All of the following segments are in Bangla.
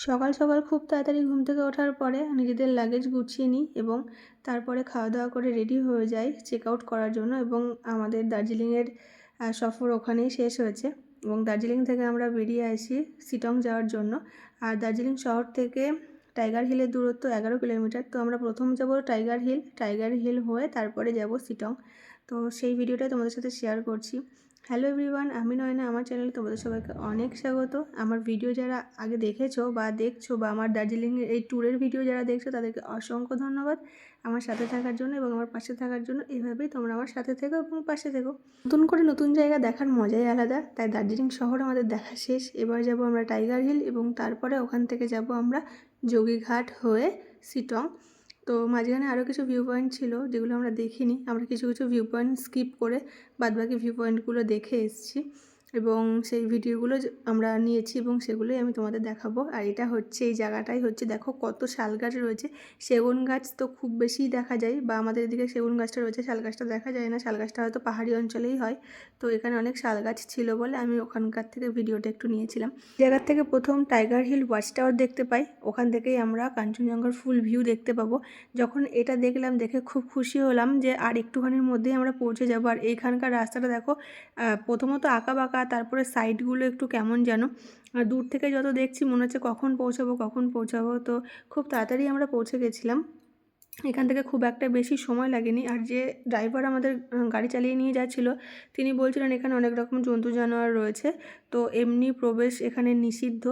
সকাল সকাল খুব তাড়াতাড়ি ঘুম থেকে ওঠার পরে নিজেদের লাগেজ গুছিয়ে নিই এবং তারপরে খাওয়া দাওয়া করে রেডি হয়ে যাই চেক আউট করার জন্য। এবং আমাদের দার্জিলিংয়ের সফর ওখানেই শেষ হয়েছে এবং দার্জিলিং থেকে আমরা বেরিয়ে আসি শিলং যাওয়ার জন্য। আর দার্জিলিং শহর থেকে টাইগার হিলের দূরত্ব 11 কিলোমিটার। তো আমরা প্রথম যাব টাইগার হিল হয়ে তারপরে যাব শিলং। তো সেই ভিডিওটাই তোমাদের সাথে শেয়ার করছি। হ্যালো এভরিওয়ান, আমি নয়না, আমার চ্যানেলে তোমাদের সবাইকে অনেক স্বাগত। আমার ভিডিও যারা আগে দেখেছো বা দেখছো বা আমার দার্জিলিংয়ের এই ট্যুরের ভিডিও যারা দেখছো তাদেরকে অসংখ্য ধন্যবাদ আমার সাথে থাকার জন্য এবং আমার পাশে থাকার জন্য। এভাবেই তোমরা আমার সাথে থেকো এবং পাশে থেকো। নতুন করে নতুন জায়গা দেখার মজাই আলাদা। তাই দার্জিলিং শহর আমাদের দেখা শেষ। এবার যাব আমরা টাইগার হিল এবং তারপরে ওখান থেকে যাব আমরা যোগীঘাট হয়ে শিলং। তো মাঝখানে আরও কিছু ভিউ পয়েন্ট ছিল যেগুলো আমরা দেখিনি। আমরা কিছু কিছু ভিউ পয়েন্ট স্কিপ করে বাদবাকি ভিউ পয়েন্টগুলো দেখে এসেছি এবং সেই ভিডিওগুলো আমরা নিয়েছি এবং সেগুলোই আমি তোমাদের দেখাবো। আর এটা হচ্ছে, এই জায়গাটাই হচ্ছে, দেখো কত শাল গাছ রয়েছে। সেগুন গাছ তো খুব বেশি দেখা যায়, বা আমাদের এদিকে সেগুন গাছটা রয়েছে, শাল গাছটা দেখা যায় না। শাল গাছটা হয়তো পাহাড়ি অঞ্চলেই হয়। তো এখানে অনেক শাল গাছ ছিল বলে আমি ওখানকার থেকে ভিডিওটা একটু নিয়েছিলাম। জায়গার থেকে প্রথম টাইগার হিল ওয়াচ টাওয়ার দেখতে পাই, ওখান থেকেই আমরা কাঞ্চনজঙ্ঘার ফুল ভিউ দেখতে পাবো। যখন এটা দেখলাম, দেখে খুব খুশি হলাম যে আর একটুখানির মধ্যেই আমরা পৌঁছে যাবো। আর এইখানকার রাস্তাটা দেখো, প্রথমত আঁকা বাঁকা, তারপরে সাইডগুলো একটু কেমন যেন। আর দূর থেকে যত দেখছি মনে হচ্ছে কখন পৌঁছাবো। তো খুব তাড়াতাড়ি আমরা পৌঁছে গেছিলাম। এখান থেকে খুব একটা বেশি সময় লাগেনি। আর যে ড্রাইভার আমাদের গাড়ি চালিয়ে নিয়ে যাচ্ছিলো তিনি বলছিলেন এখানে অনেক রকম জন্তু জানোয়ার রয়েছে, তো এমনি প্রবেশ এখানে নিষিদ্ধ।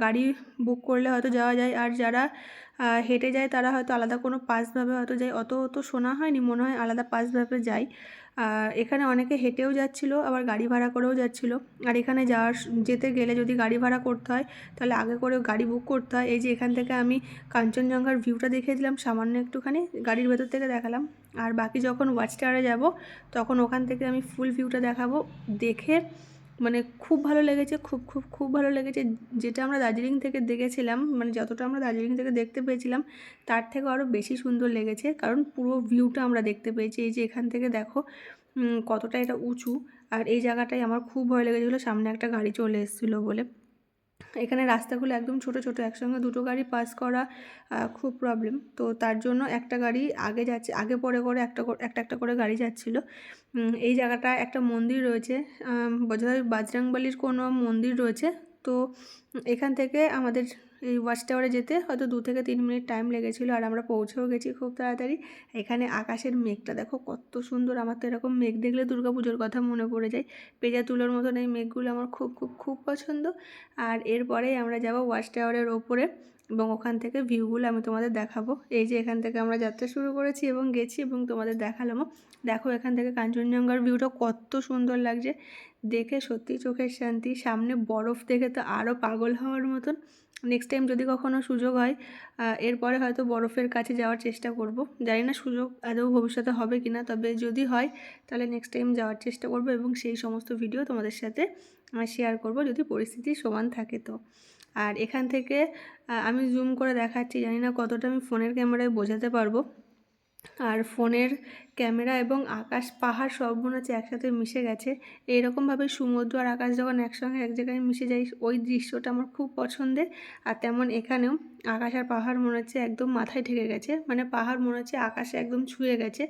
গাড়ি বুক করলে হয়তো যাওয়া যায়, আর যারা হেঁটে যায় তারা হয়তো আলাদা কোনো পাসভাবে হয়তো যায়। অত শোনা হয়নি, মনে হয় আলাদা পাসভাবে যায়। এখানে অনেকে হেঁটেও যাচ্ছিলো, আবার গাড়ি ভাড়া করেও যাচ্ছিলো। আর এখানে যেতে গেলে যদি গাড়ি ভাড়া করতে হয় তাহলে আগে করে গাড়ি বুক করতে হয়। এই যে এখান থেকে আমি কাঞ্চনজঙ্ঘার ভিউটা দেখিয়ে দিলাম, সামান্য একটুখানি গাড়ির ভেতর থেকে দেখালাম। আর বাকি যখন ওয়াচ টাওয়ারে যাব তখন ওখান থেকে আমি ফুল ভিউটা দেখাবো। দেখে মানে খুব ভালো লেগেছে, খুব ভালো লেগেছে। যেটা আমরা দার্জিলিং থেকে দেখেছিলাম, মানে যতটা আমরা দার্জিলিং থেকে দেখতে পেয়েছিলাম তার থেকে আরও বেশি সুন্দর লেগেছে, কারণ পুরো ভিউটা আমরা দেখতে পেয়েছি। এই যে এখান থেকে দেখো কতটা এটা উঁচু। আর এই জায়গাটায় আমার খুব ভয় লেগেছিলো, সামনে একটা গাড়ি চলে এসেছিলো বলে। এখানে রাস্তাগুলো একদম ছোট ছোট, একসঙ্গে দুটো গাড়ি পাস করা খুব প্রবলেম। তো তার জন্য একটা গাড়ি আগে যাচ্ছে, আগে পরে করে একটা করে গাড়ি যাচ্ছিলো। এই জায়গাটা একটা মন্দির রয়েছে, বোধহয় বাজরাংবালির কোনো মন্দির রয়েছে। তো এখান থেকে আমাদের এই ওয়াচ টাওয়ারে যেতে হয়তো 2 থেকে 3 মিনিট টাইম লেগেছিলো, আর আমরা পৌঁছেও গেছি খুব তাড়াতাড়ি। এখানে আকাশের মেঘটা দেখো কত সুন্দর। আমার তো এরকম মেঘ দেখলে দুর্গাপুজোর কথা মনে পড়ে যায়। পেঁজা তুলোর মতন এই মেঘগুলো আমার খুব পছন্দ। আর এরপরেই আমরা যাব ওয়াচ টাওয়ারের ওপরে এবং ওখান থেকে ভিউগুলো আমি তোমাদের দেখাবো। এই যে এখান থেকে আমরা যাত্রা শুরু করেছি এবং গেছি এবং তোমাদের দেখালামও। দেখো এখান থেকে কাঞ্চনজঙ্ঘার ভিউটা কত সুন্দর লাগছে, দেখে সত্যি চোখের শান্তি। সামনে বরফ দেখে তো আরও পাগল হওয়ার মতন। নেক্সট টাইম যদি কখনও সুযোগ হয়, এরপরে হয়তো বরফের কাছে যাওয়ার চেষ্টা করব। জানি না সুযোগ আদৌ ভবিষ্যতে হবে কি না, তবে যদি হয় তাহলে নেক্সট টাইম যাওয়ার চেষ্টা করব এবং সেই সমস্ত ভিডিও তোমাদের সাথে শেয়ার করব যদি পরিস্থিতি সমান থাকে তো। আর এখান থেকে আমি জুম করে দেখাচ্ছি, জানি না কতটা আমি ফোনের ক্যামেরায় বোঝাতে পারবো। আর ফোনের ক্যামেরা এবং আকাশ পাহাড় সব মনে হচ্ছে একসাথে মিশে গেছে। এইরকমভাবে সমুদ্র আর আকাশ যখন একসঙ্গে এক জায়গায় মিশে যায়, ওই দৃশ্যটা আমার খুব পছন্দের। আর তেমন এখানেও আকাশ আর পাহাড় মনে হচ্ছে একদম মাথায় ঠেকে গেছে, মানে পাহাড় মনে হচ্ছে আকাশে একদম ছুঁয়ে গেছে,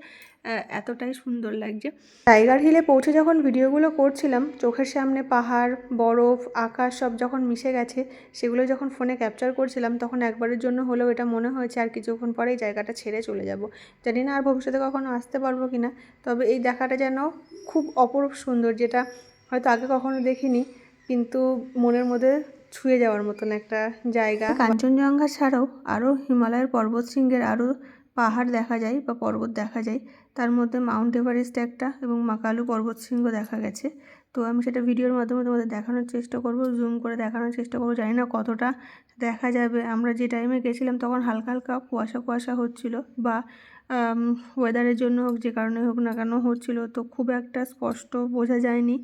এতটাই সুন্দর লাগছে। টাইগার হিলে পৌঁছে যখন ভিডিওগুলো করছিলাম, চোখের সামনে পাহাড়, বরফ, আকাশ সব যখন মিশে গেছে, সেগুলো যখন ফোনে ক্যাপচার করছিলাম তখন একবারের জন্য হলেও এটা মনে হয়েছে আর কিছুক্ষণ পরেই জায়গাটা ছেড়ে চলে যাব। জানি না আর ভবিষ্যতে কখনো আসতে পারবো কি না, তবে এই দেখাটা যেন খুব অপরূপ সুন্দর, যেটা হয়তো আগে কখনো দেখিনি, কিন্তু মনের মধ্যে ছুঁয়ে যাওয়ার মতন একটা জায়গা। কাঞ্চনজঙ্ঘা ছাড়াও আরও হিমালয়ের পর্বতশৃঙ্গের আরও পাহাড় দেখা যায় বা পর্বত দেখা যায়। তার মধ্যে মাউন্ট এভারেস্ট একটা এবং মাকালু পর্বতশৃঙ্গ দেখা গেছে। তো আমি সেটা ভিডিওর মাধ্যমে তোমাদের দেখানোর চেষ্টা করব, জুম করে দেখানোর চেষ্টা করব। জানি না কতটা দেখা যাবে। আমরা যে টাইমে গেছিলাম তখন হালকা হালকা কুয়াশা হচ্ছিল, বা ওয়েদারের জন্য হোক, যে কারণে হোক না কেন হচ্ছিল, তো খুব একটা স্পষ্ট বোঝা যায়নি।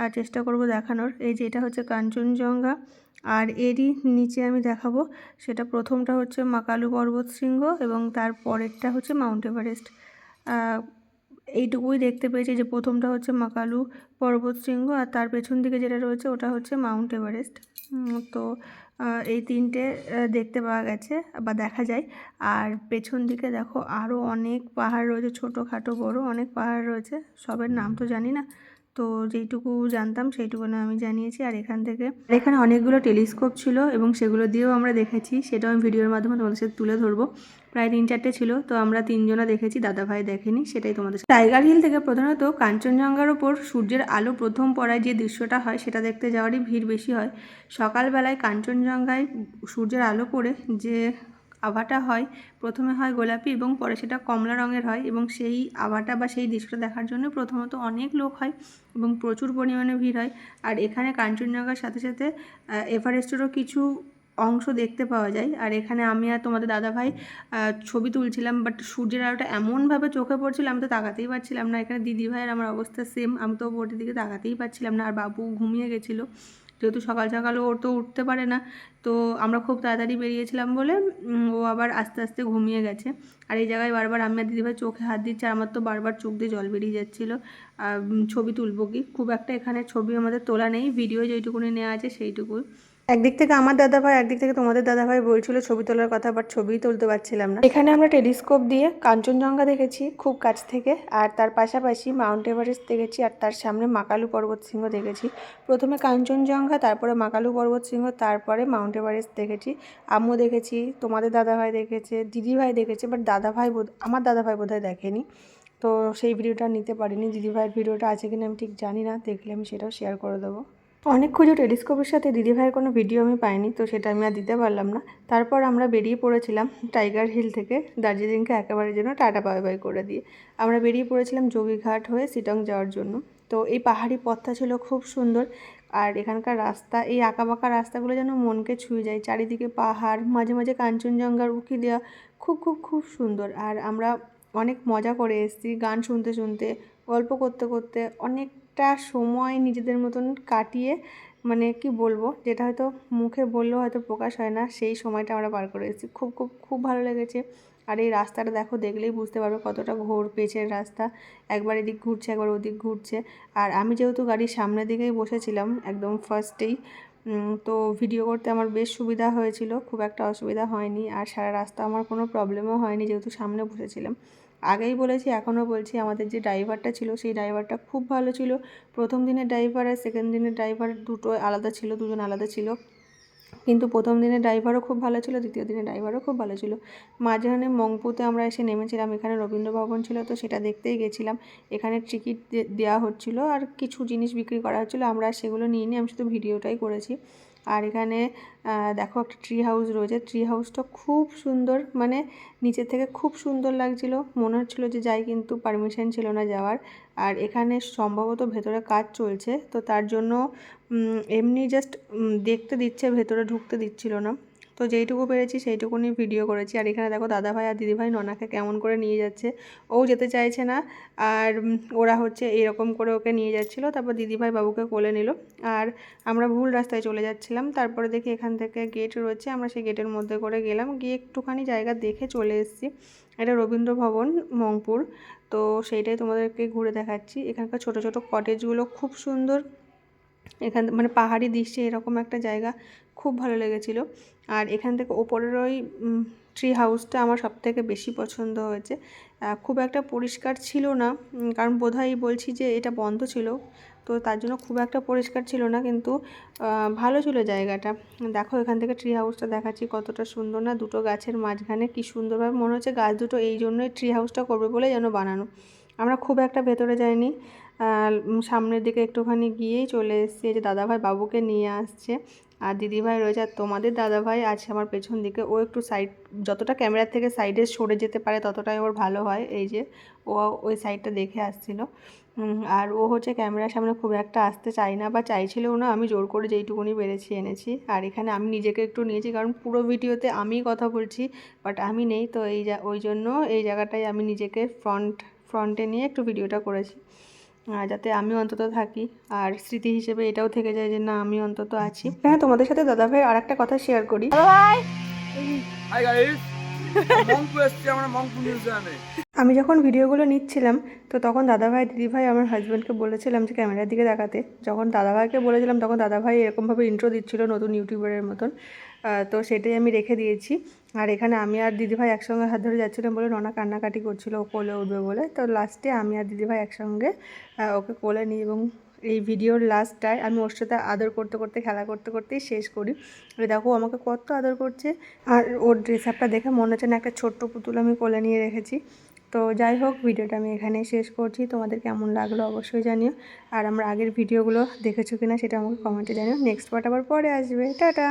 আর চেষ্টা করব দেখানোর। এই যে এটা হচ্ছে কাঞ্চনজঙ্ঘা, আর এরই নিচে আমি দেখাবো, সেটা প্রথমটা হচ্ছে মাকালু পর্বতশৃঙ্গ এবং তার পরেরটা হচ্ছে মাউন্ট এভারেস্ট। এইটুকুই দেখতে পেয়েছি যে প্রথমটা হচ্ছে মাকালু পর্বত শৃঙ্গ, আর তার পেছন দিকে যেটা রয়েছে ওটা হচ্ছে মাউন্ট এভারেস্ট। তো এই তিনটে দেখতে পাওয়া গেছে বা দেখা যায়। আর পেছন দিকে দেখো আরও অনেক পাহাড় রয়েছে, ছোটোখাটো বড় অনেক পাহাড় রয়েছে, সবের নাম তো জানি না, তো যেইটুকু জানতাম সেইটুকু না আমি জানিয়েছি। আর এখানে অনেকগুলো টেলিস্কোপ ছিল এবং সেগুলো দিয়েও আমরা দেখেছি, সেটাও আমি ভিডিওর মাধ্যমে তোমাদের সাথে তুলে ধরবো। প্রায় 3-4টে ছিল, তো আমরা 3জনা দেখেছি, দাদাভাই দেখেনি, সেটাই তোমাদের সাথে। টাইগার হিল থেকে প্রধানত কাঞ্চনজঙ্ঘার ওপর সূর্যের আলো প্রথম পড়ায় যে দৃশ্যটা হয় সেটা দেখতে যাওয়ারই ভিড় বেশি হয়। সকালবেলায় কাঞ্চনজঙ্ঘায় সূর্যের আলো পড়ে যে আভাটা হয়, প্রথমে হয় গোলাপি এবং পরে সেটা কমলা রঙের হয়, এবং সেই আভাটা বা সেই দৃশ্যটা দেখার জন্য প্রথমত অনেক লোক হয় এবং প্রচুর পরিমাণে ভিড় হয়। আর এখানে কাঞ্চনজঙ্ঘার সাথে সাথে এভারেস্টেরও কিছু অংশ দেখতে পাওয়া যায়। আর এখানে আমি আর তোমাদের দাদাভাই ছবি তুলছিলাম, বাট সূর্যের আলোটা এমনভাবে চোখে পড়ছিল আমি তো তাকাতেই পারছিলাম না। এখানে দিদিভাইয়ের আমার অবস্থা সেম, আমি তো ওপরের দিকে তাকাতেই পারছিলাম না। আর বাবু ঘুমিয়ে গেছিলো, যেহেতু সকাল সকাল ওর তো উঠতে পারে না, তো আমরা খুব তাড়াতাড়ি বেরিয়েছিলাম বলে ও আবার আস্তে আস্তে ঘুমিয়ে গেছে। আর এই জায়গায় বারবার আমি আর দিদিভাই চোখে হাত দিচ্ছে, আর আমার তো বারবার চোখ দিয়ে জল বেরিয়ে যাচ্ছিলো। ছবি তুলবো কি, খুব একটা এখানে ছবি আমাদের তোলা নেই, ভিডিও যেইটুকুনি নেওয়া আছে সেইটুকুই। একদিক থেকে আমার দাদাভাই, একদিক থেকে তোমাদের দাদাভাই বলছিল ছবি তোলার কথা, বাট ছবিই তুলতে পারছিলাম না। এখানে আমরা টেলিস্কোপ দিয়ে কাঞ্চনজঙ্ঘা দেখেছি খুব কাছ থেকে, আর তার পাশাপাশি মাউন্ট এভারেস্ট দেখেছি, আর তার সামনে মাকালু পর্বত শৃঙ্গ দেখেছি। প্রথমে কাঞ্চনজঙ্ঘা, তারপরে মাকালু পর্বত শৃঙ্গ, তারপরে মাউন্ট এভারেস্ট দেখেছি। আম্মু দেখেছি, তোমাদের দাদাভাই দেখেছে, দিদিভাই দেখেছে, বাট আমার দাদাভাই বোধহয় দেখেনি, তো সেই ভিডিওটা নিতে পারিনি। দিদিভাইয়ের ভিডিওটা আছে কিনা আমি ঠিক জানি না, দেখলে আমি সেটাও শেয়ার করে দেবো। অনেক খুঁজে টেলিস্কোপের সাথে দিদিভাইয়ের কোনো ভিডিও আমি পাইনি, তো সেটা আমি আর দিতে পারলাম না। তারপর আমরা বেরিয়ে পড়েছিলাম টাইগার হিল থেকে দার্জিলিংকে একেবারে যেন টাটা বাই বাই করে দিয়ে আমরা বেরিয়ে পড়েছিলাম যোগীঘাট হয়ে শিলং যাওয়ার জন্য। তো এই পাহাড়ি পথটা ছিল খুব সুন্দর, আর এখানকার রাস্তা, এই আঁকাবাঁকা রাস্তাগুলো যেন মনকে ছুঁয়ে যায়, চারিদিকে পাহাড়, মাঝে মাঝে কাঞ্চনজঙ্ঘার উঁকি দেওয়া, খুব খুব খুব সুন্দর। আর আমরা অনেক মজা করে এসেছি, গান শুনতে শুনতে, গল্প করতে করতে অনেকটা সময় নিজেদের মতন কাটিয়ে, মানে কি বলবো, যেটা হয়তো মুখে বললেও হয়তো প্রকাশ হয় না, সেই সময়টা আমরা পার করে এসেছি। খুব খুব খুব ভালো লেগেছে। আর এই রাস্তাটা দেখো, দেখলেই বুঝতে পারবে কতটা ঘোর পেঁচের রাস্তা, একবার এদিক ঘুরছে একবার ওদিক ঘুরছে। আর আমি যেহেতু গাড়ির সামনের দিকেই বসেছিলাম একদম ফার্স্টেই, তো ভিডিও করতে আমার বেশ সুবিধা হয়েছিল, খুব একটা অসুবিধা হয়নি। আর সারা রাস্তা আমার কোনো প্রবলেমও হয়নি, যেহেতু সামনে বসেছিলাম। আগেই বলেছি, এখনও বলছি, আমাদের যে ড্রাইভারটা ছিল সেই ড্রাইভারটা খুব ভালো ছিল। প্রথম দিনের ড্রাইভার আর সেকেন্ড দিনের ড্রাইভার দুটো আলাদা ছিল, দুজন আলাদা ছিল, কিন্তু প্রথম দিনের ড্রাইভারও খুব ভালো ছিল, দ্বিতীয় দিনের ড্রাইভারও খুব ভালো ছিল। মাঝখানে মংপুতে আমরা এসে নেমেছিলাম, এখানে রবীন্দ্র ভবন ছিল, তো সেটা দেখতেই গেছিলাম। এখানে টিকিট দেওয়া হচ্ছিলো আর কিছু জিনিস বিক্রি করা হচ্ছিলো, আমরা সেগুলো নিয়ে আমি শুধু ভিডিওটাই করেছি। আর এখানে দেখো একটা ট্রি হাউস রয়েছে, ট্রি হাউসটা খুব সুন্দর, মানে নিচের থেকে খুব সুন্দর লাগছিল, মনে হচ্ছিলো যে যাই, কিন্তু পারমিশন ছিল না যাওয়ার। আর এখানে সম্ভবত ভেতরে কাজ চলছে, তো তার জন্য এমনি জাস্ট দেখতে দিচ্ছে, ভেতরে ঢুকতে দিচ্ছিল না। তো যেইটুকু পেরেছি সেইটুকুনি ভিডিও করেছি। আর এখানে দেখো দাদাভাই আর দিদিভাই ননাকে কেমন করে নিয়ে যাচ্ছে, ও যেতে চাইছে না, আর ওরা হচ্ছে এরকম করে ওকে নিয়ে যাচ্ছিলো। তারপর দিদিভাই বাবুকে কোলে নিল, আর আমরা ভুল রাস্তায় চলে যাচ্ছিলাম। তারপরে দেখি এখান থেকে গেট রয়েছে, আমরা সেই গেটের মধ্যে করে গেলাম, গিয়ে একটুখানি জায়গা দেখে চলে এসেছি। এটা রবীন্দ্র ভবন মংপুর, তো সেইটাই তোমাদেরকে ঘুরে দেখাচ্ছি। এখানকার ছোট ছোট কটেজগুলো খুব সুন্দর, এখান মানে পাহাড়ি দৃশ্যে এরকম একটা জায়গা খুব ভালো লেগেছিল। আর এখান থেকে ওপরের ওই ট্রি হাউসটা আমার সবথেকে বেশি পছন্দ হয়েছে। খুব একটা পরিষ্কার ছিল না, কারণ বোধহয় বলছি যে এটা বন্ধ ছিল, তো তার জন্য খুব একটা পরিষ্কার ছিল না, কিন্তু ভালো ছিল জায়গাটা। দেখো এখান থেকে ট্রি হাউসটা দেখাচ্ছি, কতটা সুন্দর না, দুটো গাছের মাঝখানে কি সুন্দরভাবে, মনে হচ্ছে গাছ দুটো এই জন্যই ট্রি হাউসটা করবে বলে যেন বানানো। আমরা খুব একটা ভেতরে যাইনি, সামনের দিকে একটুখানি গিয়েই চলে এসেছি। এই যে দাদাভাই বাবুকে নিয়ে আসছে, আর দিদিভাই রয়েছে, আর তোমাদের দাদাভাই আছে আমার পেছন দিকে। ও একটু সাইড, যতটা ক্যামেরার থেকে সাইডে সরে যেতে পারে ততটাই ওর ভালো হয়। এই যে ও ওই সাইডটা দেখে আসছিল, আর ও হচ্ছে ক্যামেরার সামনে খুব একটা আসতে চায় না, বা চাইছিলও না, আমি জোর করে যেইটুকুনি পেরেছি এনেছি। আর এখানে আমি নিজেকে একটু নিয়েছি, কারণ পুরো ভিডিওতে আমিই কথা বলছি, বাট আমি নেই, তো ওই জন্য এই জায়গাটায় আমি নিজেকে ফ্রন্টে নিয়ে একটু ভিডিওটা করেছি, যাতে আমি অন্তত থাকি, আর স্মৃতি হিসেবে এটাও থেকে যায় যে না আমি অন্তত আছি। হ্যাঁ, তোমাদের সাথে দাদাভাই আর একটা কথা শেয়ার করি। Hi guys. মংপু এসছি, আমরা মংপু মিউজিয়ামে। আমি যখন ভিডিওগুলো নিচ্ছিলাম তো তখন দাদাভাই দিদিভাই আমার হাজব্যান্ডকে বলেছিলাম যে ক্যামেরার দিকে দেখাতে। যখন দাদাভাইকে বলেছিলাম তখন দাদাভাই এরকমভাবে ইন্ট্রো দিচ্ছিল নতুন ইউটিউবারের মতন। তো সেটাই আমি রেখে দিয়েছি। আর এখানে আমি আর দিদিভাই একসঙ্গে হাত ধরে যাচ্ছিলাম বলে ননা কান্নাকাটি করছিল ও কোলে উঠবে বলে। তো লাস্টে আমি আর দিদিভাই একসঙ্গে ওকে কোলে নিই এবং এই ভিডিওর লাস্টটায় আমি ওর সাথে আদর করতে করতে খেলা করতে করতেই শেষ করি। দেখো আমাকে কত আদর করছে। আর ওর ড্রেস আপটা দেখে মনে হচ্ছে না একটা ছোট্ট পুতুল আমি কোলে নিয়ে রেখেছি। তো যাই হোক, ভিডিওটা আমি এখানেই শেষ করছি। তোমাদের কেমন লাগলো অবশ্যই জানিও। আর আমার আগের ভিডিওগুলো দেখেছো কিনা সেটা আমাকে কমেন্টে জানিও। নেক্সট পার্ট আবার পরে আসবে। টাটা।